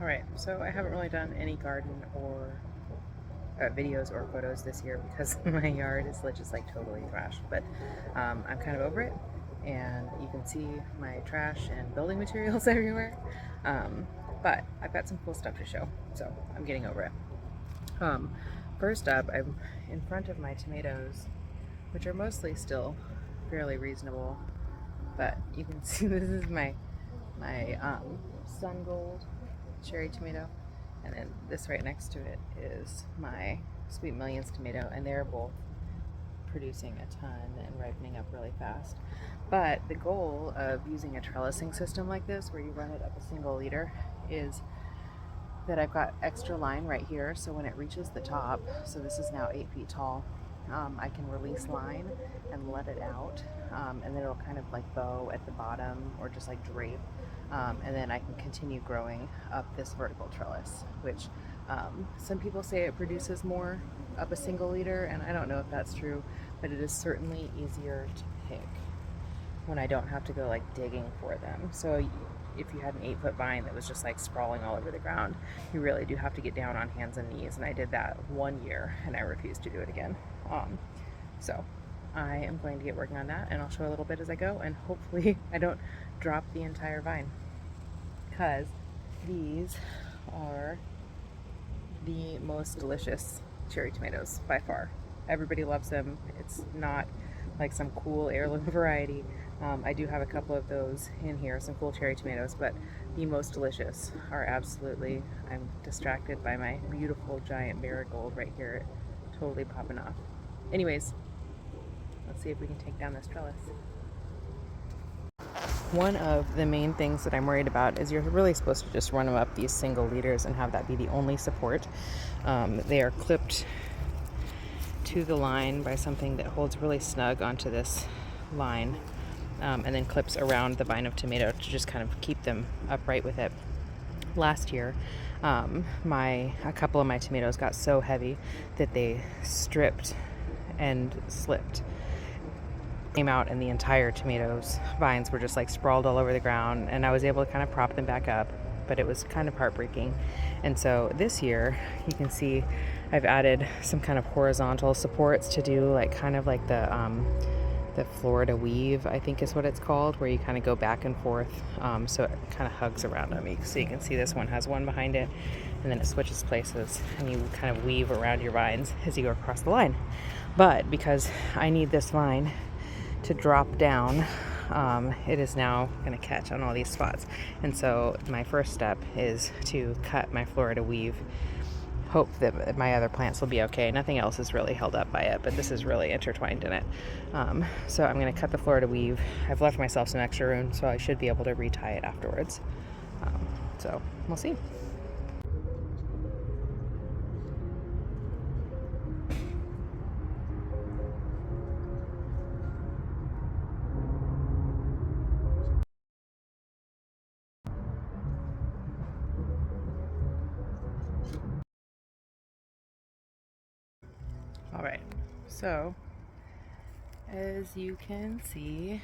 Alright, so I haven't really done any garden or videos or photos this year because my yard is just like totally trashed, but I'm kind of over it, and you can see my trash and building materials everywhere. Um, but I've got some cool stuff to show, so I'm getting over it. Um, First up, I'm in front of my tomatoes, which are mostly still fairly reasonable, but you can see this is my sun gold cherry tomato, and then this right next to it is my Sweet Millions tomato, and they're both producing a ton and ripening up really fast. But the goal of using a trellising system like this, where you run it up a single leader, is that I've got extra line right here, so when it reaches the top, so this is now 8 feet tall, I can release line and let it out, and then it'll kind of like bow at the bottom or just like drape, and then I can continue growing up this vertical trellis, which some people say it produces more up a single leader, and I don't know if that's true, but it is certainly easier to pick when I don't have to go like digging for them. So if you had an 8 foot vine that was just like sprawling all over the ground, you really do have to get down on hands and knees. And I did that one year and I refused to do it again. So I am going to get working on that, and I'll show a little bit as I go, and hopefully I don't drop the entire vine, because these are the most delicious cherry tomatoes by far. Everybody loves them. It's not like some cool heirloom variety. I do have a couple of those in here, some cool cherry tomatoes, but the most delicious are absolutely, I'm distracted by my beautiful giant marigold right here, totally popping off. Anyways, let's see if we can take down this trellis. One of the main things that I'm worried about is you're really supposed to just run them up these single leaders and have that be the only support. They are clipped to the line by something that holds really snug onto this line, and then clips around the vine of tomato to just kind of keep them upright with it. Last year, a couple of my tomatoes got so heavy that they stripped and slipped, came out, and the entire tomatoes vines were just like sprawled all over the ground, and I was able to kind of prop them back up, but it was kind of heartbreaking. And so this year you can see I've added some kind of horizontal supports to do like kind of like the Florida weave, I think is what it's called, where you kind of go back and forth, so it kind of hugs around them. So you can see this one has one behind it, and then it switches places, and you kind of weave around your vines as you go across the line. But because I need this vine to drop down, it is now going to catch on all these spots. And so my first step is to cut my Florida weave. Hope that my other plants will be okay. Nothing else is really held up by it, but this is really intertwined in it. So I'm going to cut the Florida weave. I've left myself some extra room, so I should be able to retie it afterwards. So we'll see. All right, so as you can see,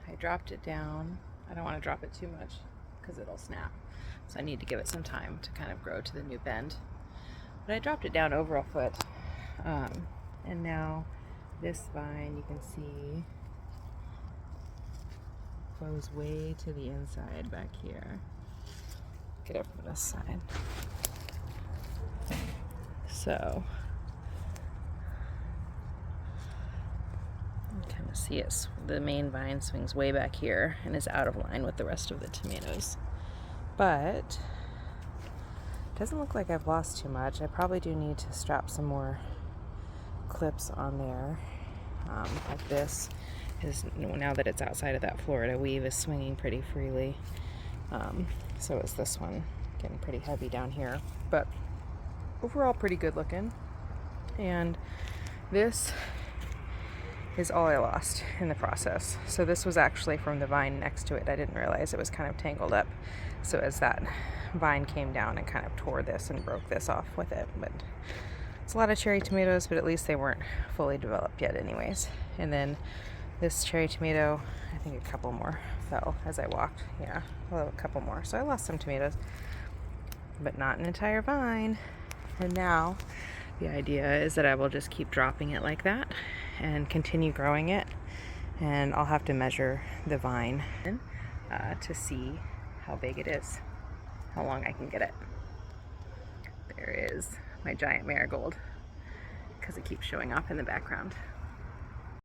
I dropped it down. I don't want to drop it too much because it'll snap, so I need to give it some time to kind of grow to the new bend. But I dropped it down over a foot, and now this vine, you can see, goes way to the inside back here. Get it from this side. So kind of see it, the main vine swings way back here and is out of line with the rest of the tomatoes. But it doesn't look like I've lost too much. I probably do need to strap some more clips on there, like this, because now that it's outside of that Florida weave is swinging pretty freely. So is this one, getting pretty heavy down here, but overall pretty good looking. And this is all I lost in the process. So this was actually from the vine next to it. I didn't realize it was kind of tangled up. So as that vine came down and kind of tore this and broke this off with it. But it's a lot of cherry tomatoes, but at least they weren't fully developed yet anyways. And then this cherry tomato, I think a couple more fell as I walked. Yeah, a couple more. So I lost some tomatoes. but not an entire vine. And now the idea is that I will just keep dropping it like that and continue growing it, and I'll have to measure the vine to see how big it is, how long I can get it. There is my giant marigold because it keeps showing up in the background.